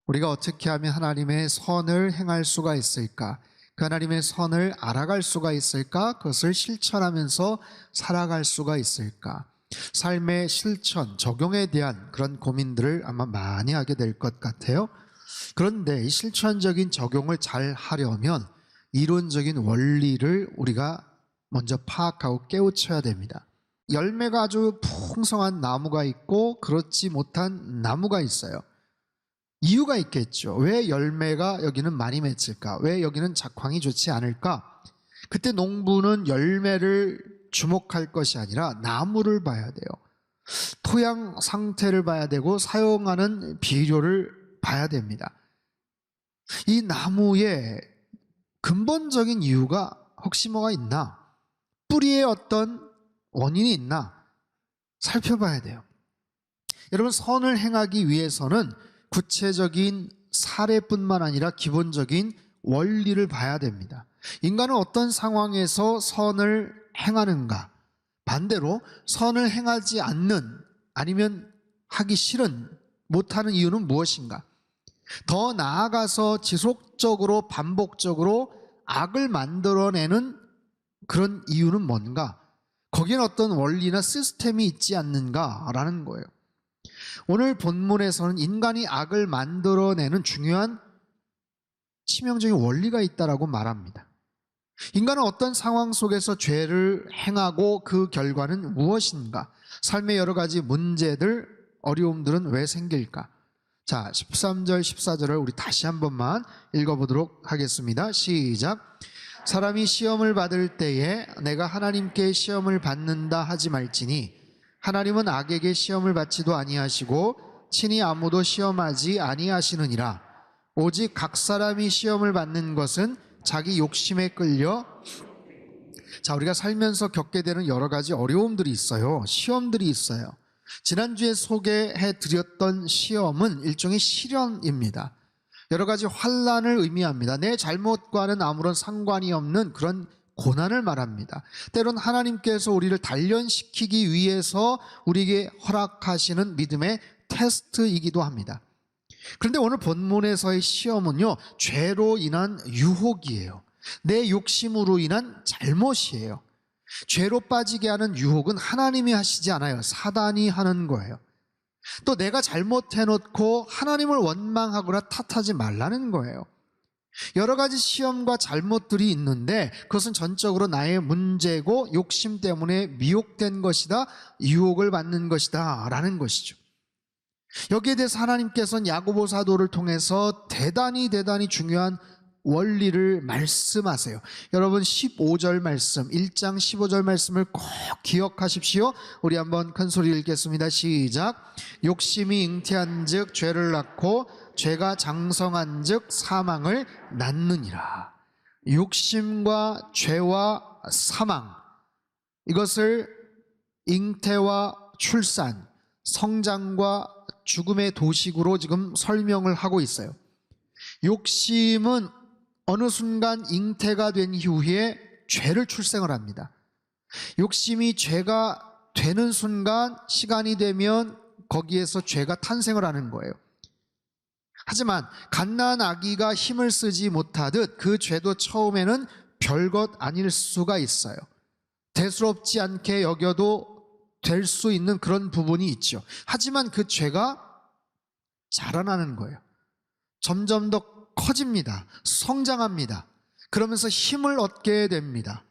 우리가 어떻게 하면 하나님의 선을 행할 수가 있을까? 그 하나님의 선을 알아갈 수가 있을까? 그것을 실천하면서 살아갈 수가 있을까? 삶의 실천, 적용에 대한 그런 고민들을 아마 많이 하게 될 것 같아요. 그런데 이 실천적인 적용을 잘 하려면 이론적인 원리를 우리가 먼저 파악하고 깨우쳐야 됩니다. 열매가 아주 풍성한 나무가 있고 그렇지 못한 나무가 있어요. 이유가 있겠죠. 왜 열매가 여기는 많이 맺힐까? 왜 여기는 작황이 좋지 않을까? 그때 농부는 열매를 주목할 것이 아니라 나무를 봐야 돼요. 토양 상태를 봐야 되고 사용하는 비료를 봐야 됩니다. 이 나무의 근본적인 이유가 혹시 뭐가 있나? 뿌리에 어떤 원인이 있나? 살펴봐야 돼요. 여러분, 선을 행하기 위해서는 구체적인 사례뿐만 아니라 기본적인 원리를 봐야 됩니다. 인간은 어떤 상황에서 선을 행하는가? 반대로 선을 행하지 않는, 아니면 하기 싫은, 못하는 이유는 무엇인가? 더 나아가서 지속적으로 반복적으로 악을 만들어내는 그런 이유는 뭔가? 거기엔 어떤 원리나 시스템이 있지 않는가라는 거예요. 오늘 본문에서는 인간이 악을 만들어내는 중요한 치명적인 원리가 있다라고 말합니다. 인간은 어떤 상황 속에서 죄를 행하고 그 결과는 무엇인가? 삶의 여러 가지 문제들, 어려움들은 왜 생길까? 자, 13절, 14절을 우리 다시 한 번만 읽어보도록 하겠습니다. 시작. 사람이 시험을 받을 때에 내가 하나님께 시험을 받는다 하지 말지니 하나님은 악에게 시험을 받지도 아니하시고 친히 아무도 시험하지 아니하시느니라. 오직 각 사람이 시험을 받는 것은 자기 욕심에 끌려. 자, 우리가 살면서 겪게 되는 여러 가지 어려움들이 있어요. 시험들이 있어요. 지난주에 소개해 드렸던 시험은 일종의 시련입니다. 여러 가지 환난을 의미합니다. 내 잘못과는 아무런 상관이 없는 그런 고난을 말합니다. 때론 하나님께서 우리를 단련시키기 위해서 우리에게 허락하시는 믿음의 테스트이기도 합니다. 그런데 오늘 본문에서의 시험은요, 죄로 인한 유혹이에요. 내 욕심으로 인한 잘못이에요. 죄로 빠지게 하는 유혹은 하나님이 하시지 않아요. 사단이 하는 거예요. 또 내가 잘못해놓고 하나님을 원망하거나 탓하지 말라는 거예요. 여러 가지 시험과 잘못들이 있는데 그것은 전적으로 나의 문제고 욕심 때문에 미혹된 것이다, 유혹을 받는 것이다 라는 것이죠. 여기에 대해서 하나님께서는 야고보 사도를 통해서 대단히 중요한 원리를 말씀하세요. 여러분, 15절 말씀, 1장 15절 말씀을 꼭 기억하십시오. 우리 한번 큰 소리 읽겠습니다. 시작. 욕심이 잉태한 즉 죄를 낳고 죄가 장성한 즉 사망을 낳느니라. 욕심과 죄와 사망, 이것을 잉태와 출산, 성장과 죽음의 도식으로 지금 설명을 하고 있어요. 욕심은 어느 순간 잉태가 된 이후에 죄를 출생을 합니다. 욕심이 죄가 되는 순간, 시간이 되면 거기에서 죄가 탄생을 하는 거예요. 하지만 갓난 아기가 힘을 쓰지 못하듯 그 죄도 처음에는 별것 아닐 수가 있어요. 대수롭지 않게 여겨도 될 수 있는 그런 부분이 있죠. 하지만 그 죄가 자라나는 거예요. 점점 더 커집니다. 성장합니다. 그러면서 힘을 얻게 됩니다.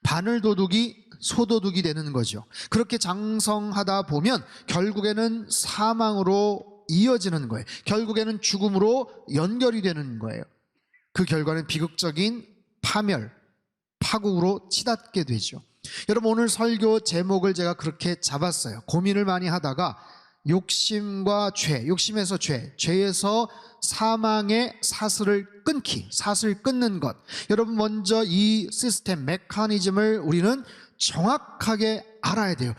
바늘도둑이 소도둑이 되는 거죠. 그렇게 장성하다 보면 결국에는 사망으로 이어지는 거예요. 결국에는 죽음으로 연결이 되는 거예요. 그 결과는 비극적인 파멸, 파국으로 치닫게 되죠. 여러분, 오늘 설교 제목을 제가 그렇게 잡았어요. 고민을 많이 하다가 욕심과 죄, 욕심에서 죄, 죄에서 사망의 사슬을 끊기, 사슬 끊는 것. 여러분, 먼저 이 시스템, 메커니즘을 우리는 정확하게 알아야 돼요.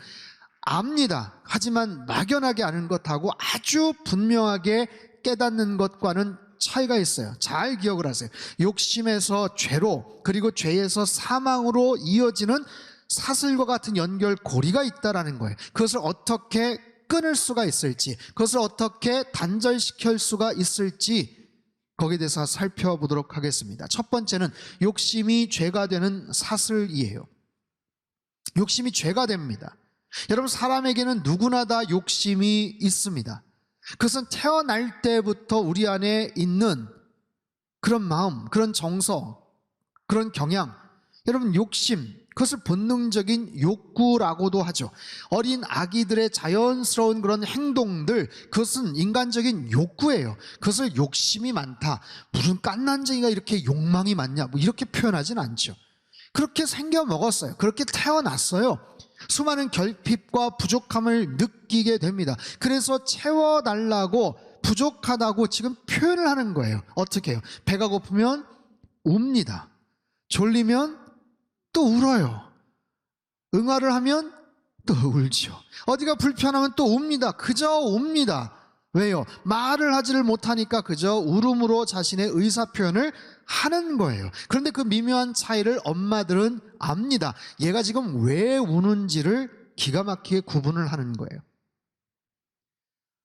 압니다. 하지만 막연하게 아는 것하고 아주 분명하게 깨닫는 것과는 차이가 있어요. 잘 기억을 하세요. 욕심에서 죄로, 그리고 죄에서 사망으로 이어지는 사슬과 같은 연결고리가 있다라는 거예요. 그것을 어떻게 끊을 수가 있을지, 그것을 어떻게 단절시킬 수가 있을지 거기에 대해서 살펴보도록 하겠습니다. 첫 번째는 욕심이 죄가 되는 사슬이에요. 욕심이 죄가 됩니다. 여러분, 사람에게는 누구나 다 욕심이 있습니다. 그것은 태어날 때부터 우리 안에 있는 그런 마음, 그런 정서, 그런 경향, 여러분 욕심, 그것을 본능적인 욕구라고도 하죠. 어린 아기들의 자연스러운 그런 행동들, 그것은 인간적인 욕구예요. 그것을 욕심이 많다, 무슨 갓난쟁이가 이렇게 욕망이 많냐, 뭐 이렇게 표현하진 않죠. 그렇게 생겨 먹었어요. 그렇게 태어났어요. 수많은 결핍과 부족함을 느끼게 됩니다. 그래서 채워달라고, 부족하다고 지금 표현을 하는 거예요. 어떻게 해요? 배가 고프면 웁니다. 졸리면 또 울어요. 응아를 하면 또 울죠. 어디가 불편하면 또 웁니다. 그저 웁니다. 왜요? 말을 하지를 못하니까 그저 울음으로 자신의 의사표현을 하는 거예요. 그런데 그 미묘한 차이를 엄마들은 압니다. 얘가 지금 왜 우는지를 기가 막히게 구분을 하는 거예요.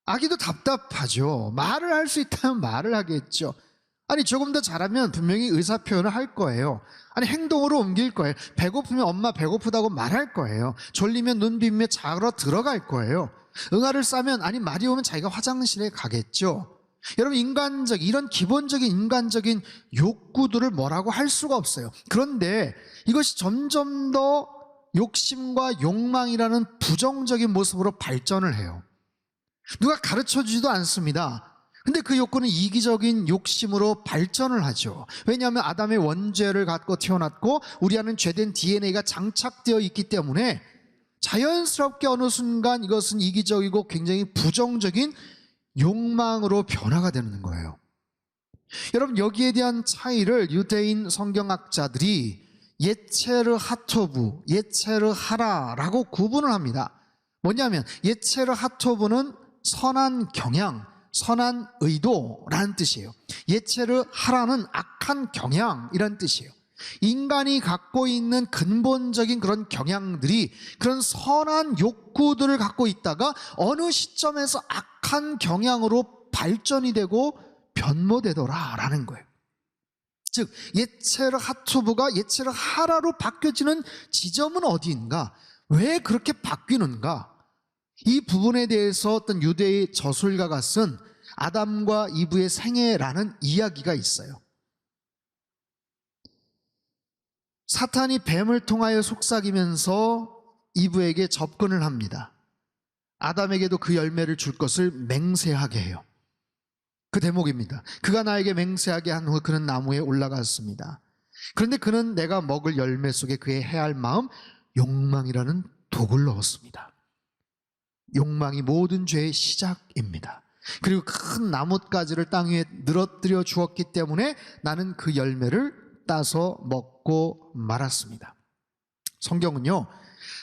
아기도 답답하죠. 말을 할 수 있다면 말을 하겠죠. 아니, 조금 더 잘하면 분명히 의사표현을 할 거예요. 아니, 행동으로 옮길 거예요. 배고프면 엄마 배고프다고 말할 거예요. 졸리면 눈 비비며 자러 들어갈 거예요. 응아를 싸면, 아니 말이 오면 자기가 화장실에 가겠죠. 여러분, 이런 기본적인 인간적인 욕구들을 뭐라고 할 수가 없어요. 그런데 이것이 점점 더 욕심과 욕망이라는 부정적인 모습으로 발전을 해요. 누가 가르쳐 주지도 않습니다. 근데 그 욕구는 이기적인 욕심으로 발전을 하죠. 왜냐하면 아담의 원죄를 갖고 태어났고 우리 안은 죄된 DNA가 장착되어 있기 때문에 자연스럽게 어느 순간 이것은 이기적이고 굉장히 부정적인 욕망으로 변화가 되는 거예요. 여러분, 여기에 대한 차이를 유대인 성경학자들이 예체르 하토부, 예체르 하라라고 구분을 합니다. 뭐냐면 예체르 하토부는 선한 경향, 선한 의도라는 뜻이에요. 예체르 하라는 악한 경향이라는 뜻이에요. 인간이 갖고 있는 근본적인 그런 경향들이, 그런 선한 욕구들을 갖고 있다가 어느 시점에서 악한 경향으로 발전이 되고 변모되더라라는 거예요. 즉 예체르 하투부가 예체르 하라로 바뀌어지는 지점은 어디인가? 왜 그렇게 바뀌는가? 이 부분에 대해서 어떤 유대의 저술가가 쓴 아담과 이브의 생애라는 이야기가 있어요. 사탄이 뱀을 통하여 속삭이면서 이브에게 접근을 합니다. 아담에게도 그 열매를 줄 것을 맹세하게 해요. 그 대목입니다. 그가 나에게 맹세하게 한 후 그는 나무에 올라갔습니다. 그런데 그는 내가 먹을 열매 속에 그의 해할 마음, 욕망이라는 독을 넣었습니다. 욕망이 모든 죄의 시작입니다. 그리고 큰 나뭇가지를 땅 위에 늘어뜨려 주었기 때문에 나는 그 열매를 따서 먹고 말았습니다. 성경은요,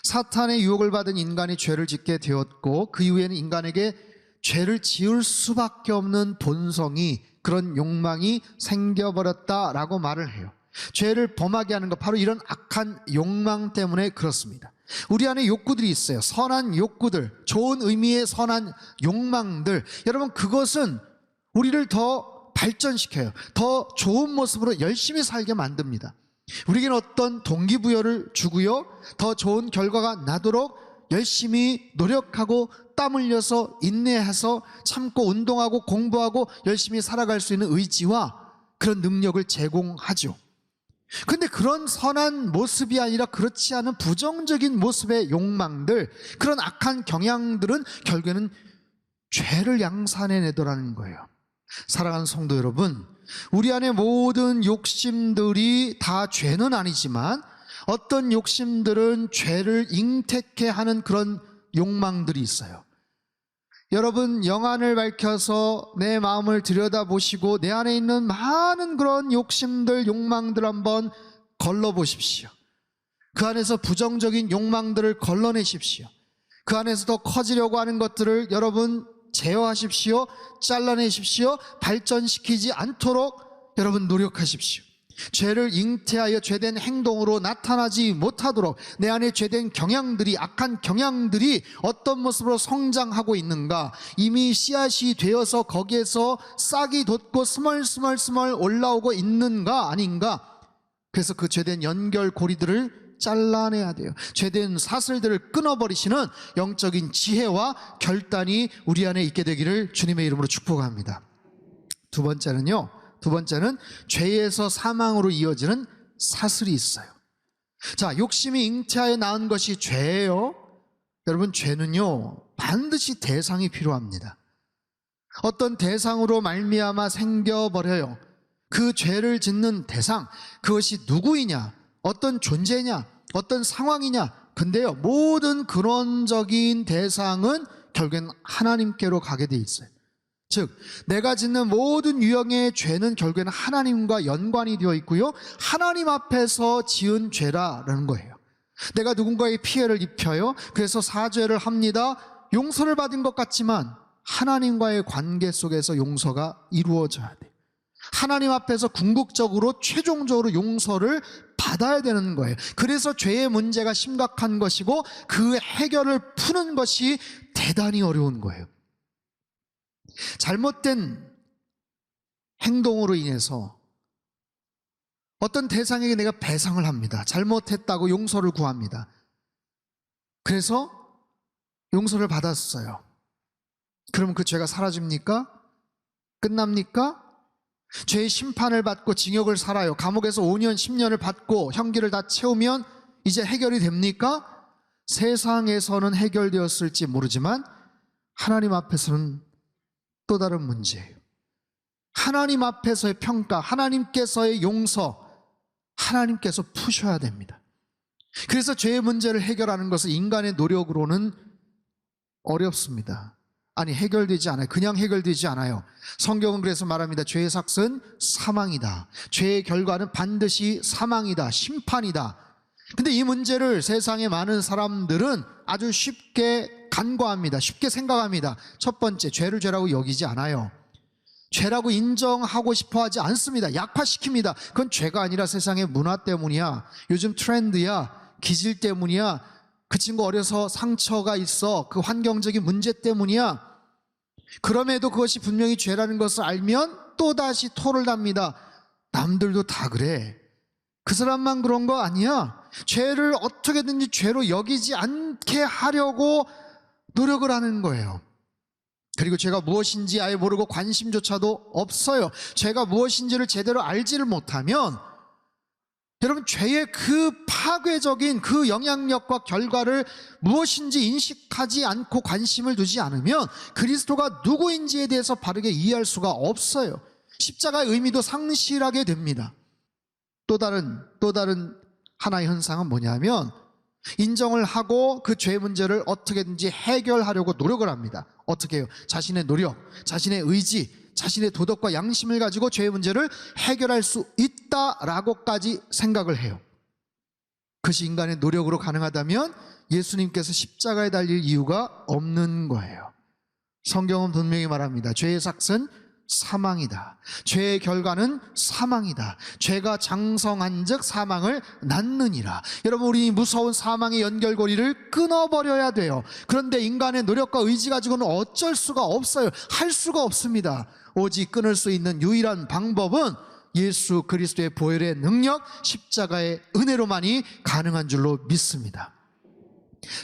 사탄의 유혹을 받은 인간이 죄를 짓게 되었고 그 이후에는 인간에게 죄를 지을 수밖에 없는 본성이, 그런 욕망이 생겨버렸다라고 말을 해요. 죄를 범하게 하는 것, 바로 이런 악한 욕망 때문에 그렇습니다. 우리 안에 욕구들이 있어요. 선한 욕구들, 좋은 의미의 선한 욕망들. 여러분, 그것은 우리를 더 발전시켜요. 더 좋은 모습으로 열심히 살게 만듭니다. 우리에게는 어떤 동기부여를 주고요, 더 좋은 결과가 나도록 열심히 노력하고 땀 흘려서 인내해서 참고 운동하고 공부하고 열심히 살아갈 수 있는 의지와 그런 능력을 제공하죠. 근데 그런 선한 모습이 아니라 그렇지 않은 부정적인 모습의 욕망들, 그런 악한 경향들은 결국에는 죄를 양산해내더라는 거예요. 사랑하는 성도 여러분, 우리 안에 모든 욕심들이 다 죄는 아니지만 어떤 욕심들은 죄를 잉태케 하는 그런 욕망들이 있어요. 여러분, 영안을 밝혀서 내 마음을 들여다보시고 내 안에 있는 많은 그런 욕심들, 욕망들 한번 걸러보십시오. 그 안에서 부정적인 욕망들을 걸러내십시오. 그 안에서 더 커지려고 하는 것들을 여러분 제어하십시오. 잘라내십시오. 발전시키지 않도록 여러분 노력하십시오. 죄를 잉태하여 죄된 행동으로 나타나지 못하도록 내 안에 죄된 경향들이, 악한 경향들이 어떤 모습으로 성장하고 있는가, 이미 씨앗이 되어서 거기에서 싹이 돋고 스멀스멀 올라오고 있는가 아닌가. 그래서 그 죄된 연결고리들을 잘라내야 돼요. 죄된 사슬들을 끊어버리시는 영적인 지혜와 결단이 우리 안에 있게 되기를 주님의 이름으로 축복합니다. 두 번째는 죄에서 사망으로 이어지는 사슬이 있어요. 자, 욕심이 잉태하여 낳은 것이 죄예요. 여러분, 죄는요 반드시 대상이 필요합니다. 어떤 대상으로 말미암아 생겨버려요. 그 죄를 짓는 대상, 그것이 누구이냐, 어떤 존재냐, 어떤 상황이냐. 근데요, 모든 근원적인 대상은 결국엔 하나님께로 가게 돼 있어요. 즉, 내가 짓는 모든 유형의 죄는 결국에는 하나님과 연관이 되어 있고요, 하나님 앞에서 지은 죄라는 거예요. 내가 누군가의 피해를 입혀요. 그래서 사죄를 합니다. 용서를 받은 것 같지만 하나님과의 관계 속에서 용서가 이루어져야 돼요. 하나님 앞에서 궁극적으로 최종적으로 용서를 받아야 되는 거예요. 그래서 죄의 문제가 심각한 것이고 그 해결을 푸는 것이 대단히 어려운 거예요. 잘못된 행동으로 인해서 어떤 대상에게 내가 배상을 합니다. 잘못했다고 용서를 구합니다. 그래서 용서를 받았어요. 그러면 그 죄가 사라집니까? 끝납니까? 죄의 심판을 받고 징역을 살아요. 감옥에서 5년, 10년을 받고 형기를 다 채우면 이제 해결이 됩니까? 세상에서는 해결되었을지 모르지만 하나님 앞에서는 또 다른 문제예요. 하나님 앞에서의 평가, 하나님께서의 용서, 하나님께서 푸셔야 됩니다. 그래서 죄의 문제를 해결하는 것은 인간의 노력으로는 어렵습니다. 아니, 해결되지 않아요. 그냥 해결되지 않아요. 성경은 그래서 말합니다. 죄의 삭은 사망이다. 죄의 결과는 반드시 사망이다, 심판이다. 근데 이 문제를 세상의 많은 사람들은 아주 쉽게 간과합니다. 쉽게 생각합니다. 첫 번째, 죄를 죄라고 여기지 않아요. 죄라고 인정하고 싶어 하지 않습니다. 약화시킵니다. 그건 죄가 아니라 세상의 문화 때문이야, 요즘 트렌드야, 기질 때문이야, 그 친구 어려서 상처가 있어, 그 환경적인 문제 때문이야. 그럼에도 그것이 분명히 죄라는 것을 알면 또다시 토를 답니다. 남들도 다 그래, 그 사람만 그런 거 아니야. 죄를 어떻게든지 죄로 여기지 않게 하려고 노력을 하는 거예요. 그리고 죄가 무엇인지 아예 모르고 관심조차도 없어요. 죄가 무엇인지를 제대로 알지를 못하면, 여러분, 죄의 그 파괴적인 그 영향력과 결과를 무엇인지 인식하지 않고 관심을 두지 않으면 그리스도가 누구인지에 대해서 바르게 이해할 수가 없어요. 십자가의 의미도 상실하게 됩니다. 또 다른 하나의 현상은 뭐냐면, 인정을 하고 그 죄 문제를 어떻게든지 해결하려고 노력을 합니다. 어떻게 해요? 자신의 노력, 자신의 의지, 자신의 도덕과 양심을 가지고 죄의 문제를 해결할 수 있다라고까지 생각을 해요. 그것이 인간의 노력으로 가능하다면 예수님께서 십자가에 달릴 이유가 없는 거예요. 성경은 분명히 말합니다. 죄의 삭은 사망이다. 죄의 결과는 사망이다. 죄가 장성한 즉 사망을 낳느니라. 여러분, 우리 무서운 사망의 연결고리를 끊어버려야 돼요. 그런데 인간의 노력과 의지 가지고는 어쩔 수가 없어요. 할 수가 없습니다. 오직 끊을 수 있는 유일한 방법은 예수 그리스도의 보혈의 능력, 십자가의 은혜로만이 가능한 줄로 믿습니다.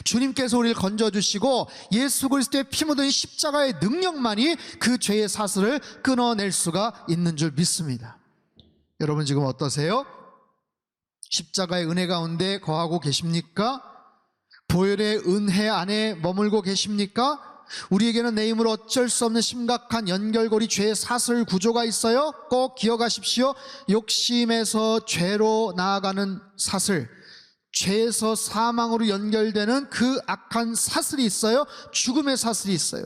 주님께서 우리를 건져주시고 예수 그리스도의 피 묻은 십자가의 능력만이 그 죄의 사슬을 끊어낼 수가 있는 줄 믿습니다. 여러분, 지금 어떠세요? 십자가의 은혜 가운데 거하고 계십니까? 보혈의 은혜 안에 머물고 계십니까? 우리에게는 내 힘으로 어쩔 수 없는 심각한 연결고리, 죄의 사슬 구조가 있어요. 꼭 기억하십시오. 욕심에서 죄로 나아가는 사슬, 죄에서 사망으로 연결되는 그 악한 사슬이 있어요. 죽음의 사슬이 있어요.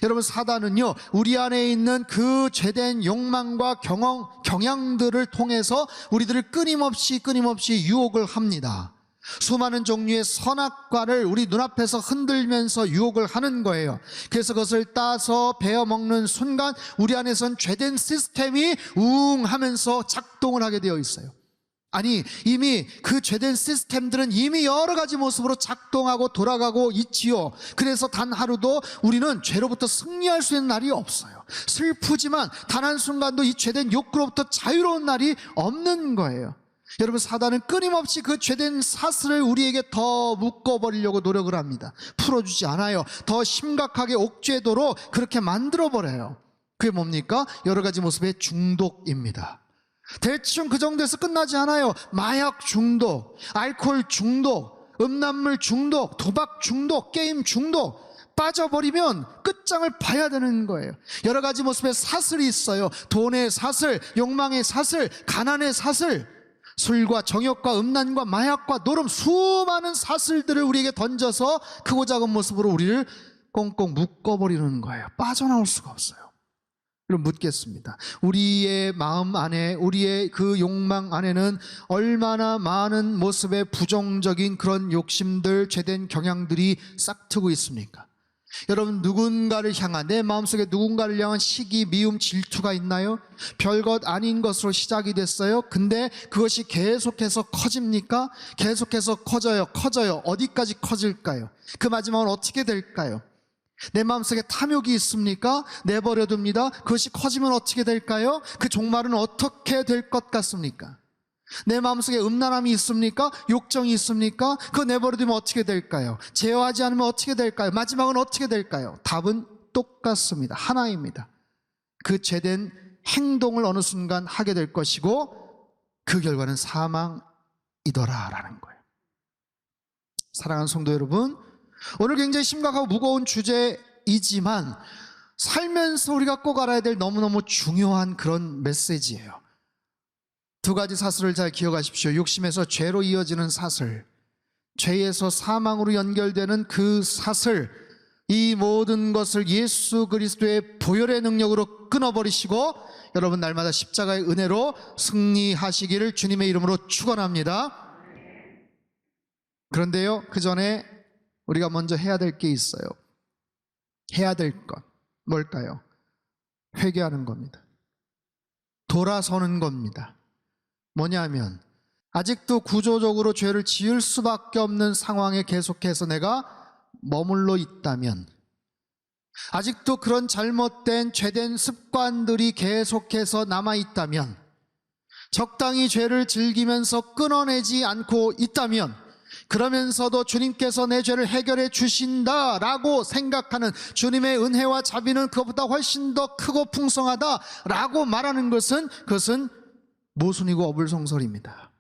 여러분, 사단은요, 우리 안에 있는 그 죄된 욕망과 경향들을 통해서 우리들을 끊임없이 유혹을 합니다. 수많은 종류의 선악과를 우리 눈앞에서 흔들면서 유혹을 하는 거예요. 그래서 그것을 따서 베어 먹는 순간 우리 안에선 죄된 시스템이 웅 하면서 작동을 하게 되어 있어요. 아니, 이미 그 죄된 시스템들은 이미 여러 가지 모습으로 작동하고 돌아가고 있지요. 그래서 단 하루도 우리는 죄로부터 승리할 수 있는 날이 없어요. 슬프지만 단 한순간도 이 죄된 욕구로부터 자유로운 날이 없는 거예요. 여러분, 사단은 끊임없이 그 죄된 사슬을 우리에게 더 묶어버리려고 노력을 합니다. 풀어주지 않아요. 더 심각하게 옥죄도록 그렇게 만들어버려요. 그게 뭡니까? 여러 가지 모습의 중독입니다. 대충 그 정도에서 끝나지 않아요. 마약 중독, 알코올 중독, 음란물 중독, 도박 중독, 게임 중독, 빠져버리면 끝장을 봐야 되는 거예요. 여러 가지 모습의 사슬이 있어요. 돈의 사슬, 욕망의 사슬, 가난의 사슬, 술과 정욕과 음란과 마약과 노름, 수많은 사슬들을 우리에게 던져서 크고 작은 모습으로 우리를 꽁꽁 묶어버리는 거예요. 빠져나올 수가 없어요. 그럼 묻겠습니다. 우리의 마음 안에, 우리의 그 욕망 안에는 얼마나 많은 모습의 부정적인 그런 욕심들, 죄된 경향들이 싹트고 있습니까? 여러분, 누군가를 향한, 내 마음속에 누군가를 향한 시기, 미움, 질투가 있나요? 별것 아닌 것으로 시작이 됐어요. 근데 그것이 계속해서 커집니까? 계속해서 커져요. 어디까지 커질까요? 그 마지막은 어떻게 될까요? 내 마음속에 탐욕이 있습니까? 내버려둡니다. 그것이 커지면 어떻게 될까요? 그 종말은 어떻게 될 것 같습니까? 내 마음속에 음란함이 있습니까? 욕정이 있습니까? 그거 내버려두면 어떻게 될까요? 제어하지 않으면 어떻게 될까요? 마지막은 어떻게 될까요? 답은 똑같습니다. 하나입니다. 그 죄된 행동을 어느 순간 하게 될 것이고 그 결과는 사망이더라라는 거예요. 사랑하는 성도 여러분, 오늘 굉장히 심각하고 무거운 주제이지만 살면서 우리가 꼭 알아야 될 너무너무 중요한 그런 메시지예요. 두 가지 사슬을 잘 기억하십시오. 욕심에서 죄로 이어지는 사슬, 죄에서 사망으로 연결되는 그 사슬, 이 모든 것을 예수 그리스도의 보혈의 능력으로 끊어버리시고 여러분 날마다 십자가의 은혜로 승리하시기를 주님의 이름으로 축원합니다. 그런데요, 그 전에 우리가 먼저 해야 될 게 있어요. 해야 될 것 뭘까요? 회개하는 겁니다. 돌아서는 겁니다. 뭐냐면 아직도 구조적으로 죄를 지을 수밖에 없는 상황에 계속해서 내가 머물러 있다면, 아직도 그런 잘못된 죄된 습관들이 계속해서 남아있다면, 적당히 죄를 즐기면서 끊어내지 않고 있다면, 그러면서도 주님께서 내 죄를 해결해 주신다라고 생각하는 주님의 은혜와 자비는 그것보다 훨씬 더 크고 풍성하다라고 말하는 것은 그것은 모순이고 어불성설입니다.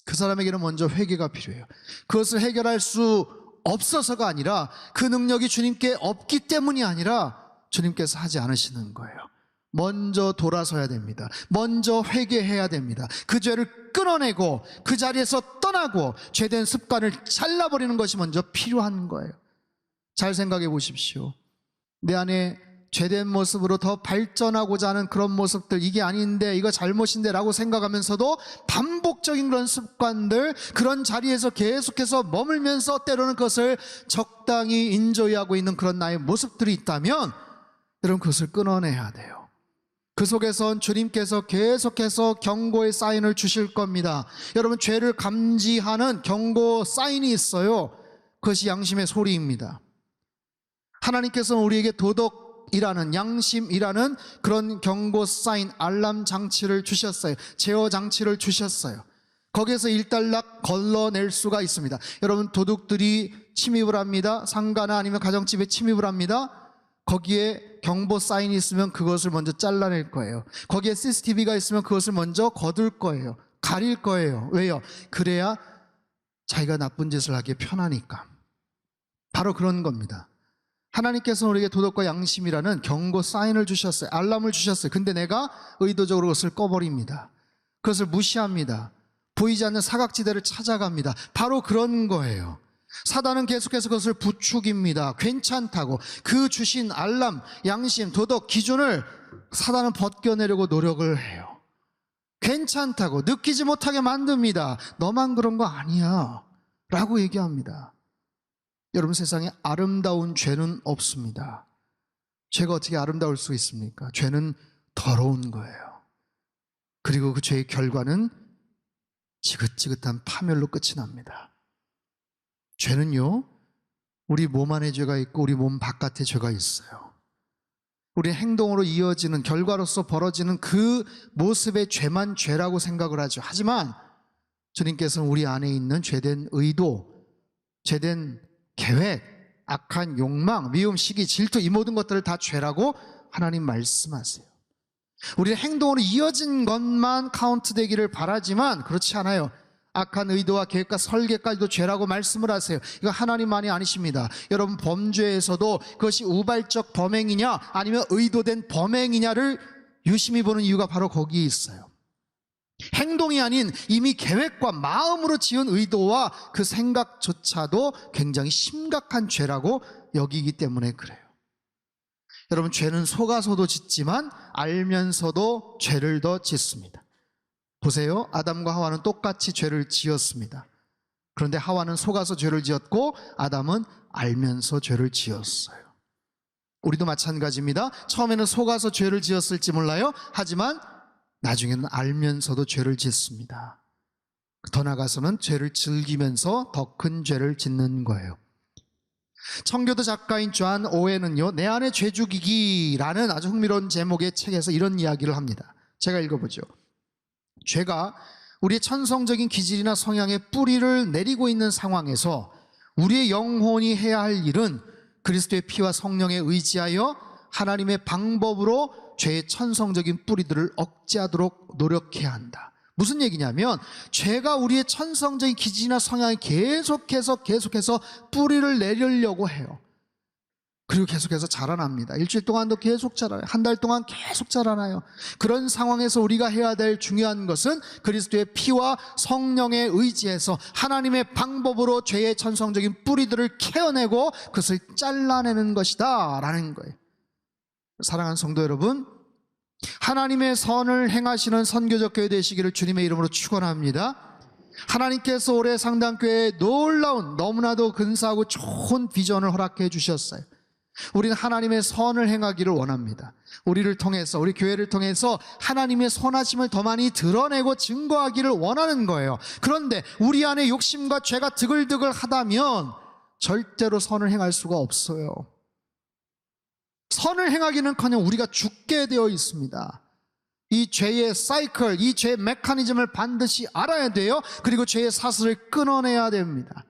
그 사람에게는 먼저 회개가 필요해요. 그것을 해결할 수 없어서가 아니라 그 능력이 주님께 없기 때문이 아니라 주님께서 하지 않으시는 거예요. 먼저 돌아서야 됩니다. 먼저 회개해야 됩니다. 그 죄를 끊어내고 그 자리에서 떠나고 죄된 습관을 잘라버리는 것이 먼저 필요한 거예요. 잘 생각해 보십시오. 내 안에 죄된 모습으로 더 발전하고자 하는 그런 모습들, 이게 아닌데 이거 잘못인데 라고 생각하면서도 반복적인 그런 습관들, 그런 자리에서 계속해서 머물면서 때로는 그것을 적당히 인조이하고 있는 그런 나의 모습들이 있다면 여러분 그것을 끊어내야 돼요. 그 속에선 주님께서 계속해서 경고의 사인을 주실 겁니다. 여러분, 죄를 감지하는 경고 사인이 있어요. 그것이 양심의 소리입니다. 하나님께서는 우리에게 도덕이라는, 양심이라는 그런 경고 사인, 알람 장치를 주셨어요. 제어 장치를 주셨어요. 거기에서 일단락 걸러낼 수가 있습니다. 여러분, 도둑들이 침입을 합니다. 상가나 아니면 가정집에 침입을 합니다. 거기에 경보 사인이 있으면 그것을 먼저 잘라낼 거예요. 거기에 CCTV가 있으면 그것을 먼저 거둘 거예요. 가릴 거예요. 왜요? 그래야 자기가 나쁜 짓을 하기 편하니까. 바로 그런 겁니다. 하나님께서는 우리에게 도덕과 양심이라는 경고 사인을 주셨어요. 알람을 주셨어요. 근데 내가 의도적으로 그것을 꺼버립니다. 그것을 무시합니다. 보이지 않는 사각지대를 찾아갑니다. 바로 그런 거예요. 사단은 계속해서 그것을 부추깁니다. 괜찮다고. 그 주신 알람, 양심, 도덕, 기준을 사단은 벗겨내려고 노력을 해요. 괜찮다고 느끼지 못하게 만듭니다. 너만 그런 거 아니야. 라고 얘기합니다. 여러분, 세상에 아름다운 죄는 없습니다. 죄가 어떻게 아름다울 수 있습니까? 죄는 더러운 거예요. 그리고 그 죄의 결과는 지긋지긋한 파멸로 끝이 납니다. 죄는요, 우리 몸 안에 죄가 있고 우리 몸 바깥에 죄가 있어요. 우리 행동으로 이어지는, 결과로서 벌어지는 그 모습의 죄만 죄라고 생각을 하죠. 하지만 주님께서는 우리 안에 있는 죄된 의도, 죄된 계획, 악한 욕망, 미움, 시기, 질투, 이 모든 것들을 다 죄라고 하나님 말씀하세요. 우리의 행동으로 이어진 것만 카운트되기를 바라지만 그렇지 않아요. 악한 의도와 계획과 설계까지도 죄라고 말씀을 하세요. 이거 하나님만이 아니십니다. 여러분, 범죄에서도 그것이 우발적 범행이냐 아니면 의도된 범행이냐를 유심히 보는 이유가 바로 거기에 있어요. 행동이 아닌 이미 계획과 마음으로 지은 의도와 그 생각조차도 굉장히 심각한 죄라고 여기기 때문에 그래요. 여러분, 죄는 속아서도 짓지만 알면서도 죄를 더 짓습니다. 보세요. 아담과 하와는 똑같이 죄를 지었습니다. 그런데 하와는 속아서 죄를 지었고 아담은 알면서 죄를 지었어요. 우리도 마찬가지입니다. 처음에는 속아서 죄를 지었을지 몰라요. 하지만 나중에는 알면서도 죄를 짓습니다. 더 나아가서는 죄를 즐기면서 더 큰 죄를 짓는 거예요. 청교도 작가인 존 오웬은요, 내 안의 죄죽이기라는 아주 흥미로운 제목의 책에서 이런 이야기를 합니다. 제가 읽어보죠. 죄가 우리의 천성적인 기질이나 성향에 뿌리를 내리고 있는 상황에서 우리의 영혼이 해야 할 일은 그리스도의 피와 성령에 의지하여 하나님의 방법으로 죄의 천성적인 뿌리들을 억제하도록 노력해야 한다. 무슨 얘기냐면 죄가 우리의 천성적인 기질이나 성향에 계속해서 뿌리를 내리려고 해요. 그리고 계속해서 자라납니다. 일주일 동안도 계속 자라요. 한 달 동안 계속 자라나요. 그런 상황에서 우리가 해야 될 중요한 것은 그리스도의 피와 성령에 의지해서 하나님의 방법으로 죄의 천성적인 뿌리들을 캐어내고 그것을 잘라내는 것이다 라는 거예요. 사랑하는 성도 여러분, 하나님의 선을 행하시는 선교적 교회 되시기를 주님의 이름으로 축원합니다. 하나님께서 올해 상당교회에 놀라운, 너무나도 근사하고 좋은 비전을 허락해 주셨어요. 우리는 하나님의 선을 행하기를 원합니다. 우리를 통해서, 우리 교회를 통해서 하나님의 선하심을 더 많이 드러내고 증거하기를 원하는 거예요. 그런데 우리 안에 욕심과 죄가 드글드글 하다면 절대로 선을 행할 수가 없어요. 선을 행하기는커녕 우리가 죽게 되어 있습니다. 이 죄의 사이클, 이 죄의 메커니즘을 반드시 알아야 돼요. 그리고 죄의 사슬을 끊어내야 됩니다.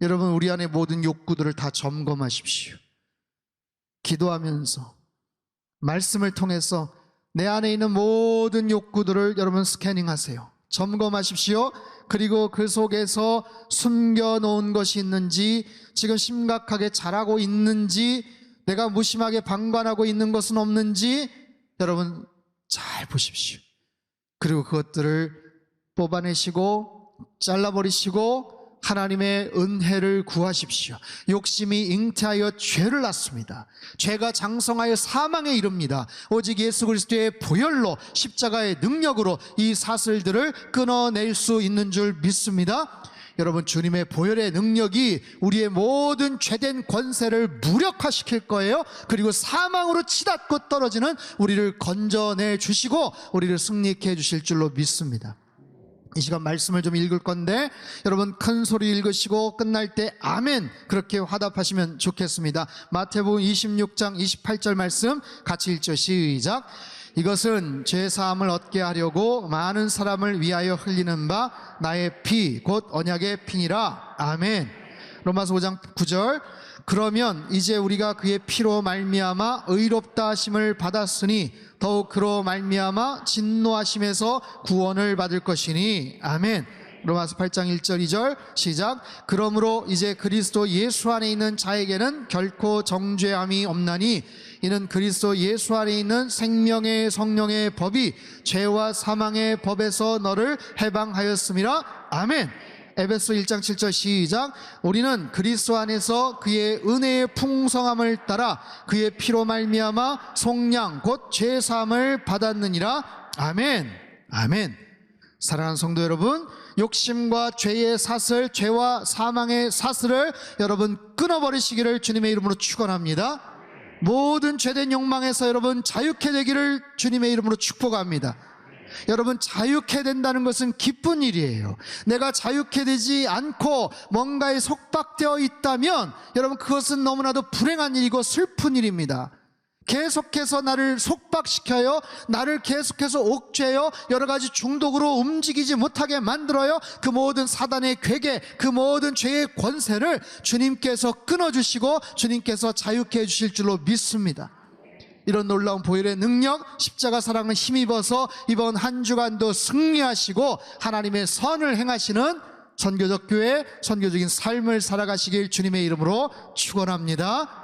여러분, 우리 안에 모든 욕구들을 다 점검하십시오. 기도하면서 말씀을 통해서 내 안에 있는 모든 욕구들을 여러분 스캐닝하세요. 점검하십시오. 그리고 그 속에서 숨겨놓은 것이 있는지, 지금 심각하게 자라고 있는지, 내가 무심하게 방관하고 있는 것은 없는지 여러분 잘 보십시오. 그리고 그것들을 뽑아내시고 잘라버리시고 하나님의 은혜를 구하십시오. 욕심이 잉태하여 죄를 낳습니다. 죄가 장성하여 사망에 이릅니다. 오직 예수 그리스도의 보혈로, 십자가의 능력으로 이 사슬들을 끊어낼 수 있는 줄 믿습니다. 여러분, 주님의 보혈의 능력이 우리의 모든 죄된 권세를 무력화시킬 거예요. 그리고 사망으로 치닫고 떨어지는 우리를 건져내 주시고 우리를 승리케 해주실 줄로 믿습니다. 이 시간 말씀을 좀 읽을 건데 여러분 큰 소리 읽으시고 끝날 때 아멘 그렇게 화답하시면 좋겠습니다. 마태복음 26장 28절 말씀 같이 읽죠. 시작. 이것은 죄사함을 얻게 하려고 많은 사람을 위하여 흘리는 바 나의 피 곧 언약의 피니라. 아멘. 로마서 5장 9절. 그러면 이제 우리가 그의 피로 말미암아 의롭다 하심을 받았으니 더욱 그로 말미암아 진노하심에서 구원을 받을 것이니. 아멘. 로마서 8장 1절 2절 시작. 그러므로 이제 그리스도 예수 안에 있는 자에게는 결코 정죄함이 없나니 이는 그리스도 예수 안에 있는 생명의 성령의 법이 죄와 사망의 법에서 너를 해방하였음이라. 아멘. 에베소 1장 7절 시작. 우리는 그리스도 안에서 그의 은혜의 풍성함을 따라 그의 피로 말미암아 속량 곧 죄사함을 받았느니라. 아멘. 아멘. 사랑하는 성도 여러분, 욕심과 죄의 사슬, 죄와 사망의 사슬을 여러분 끊어버리시기를 주님의 이름으로 축원합니다. 모든 죄된 욕망에서 여러분 자유케 되기를 주님의 이름으로 축복합니다. 여러분, 자유케 된다는 것은 기쁜 일이에요. 내가 자유케 되지 않고 뭔가에 속박되어 있다면 여러분, 그것은 너무나도 불행한 일이고 슬픈 일입니다. 계속해서 나를 속박시켜요. 나를 계속해서 옥죄요. 여러 가지 중독으로 움직이지 못하게 만들어요. 그 모든 사단의 괴계, 그 모든 죄의 권세를 주님께서 끊어주시고 주님께서 자유케 해주실 줄로 믿습니다. 이런 놀라운 보혈의 능력, 십자가 사랑을 힘입어서 이번 한 주간도 승리하시고 하나님의 선을 행하시는 선교적 교회, 선교적인 삶을 살아가시길 주님의 이름으로 축원합니다.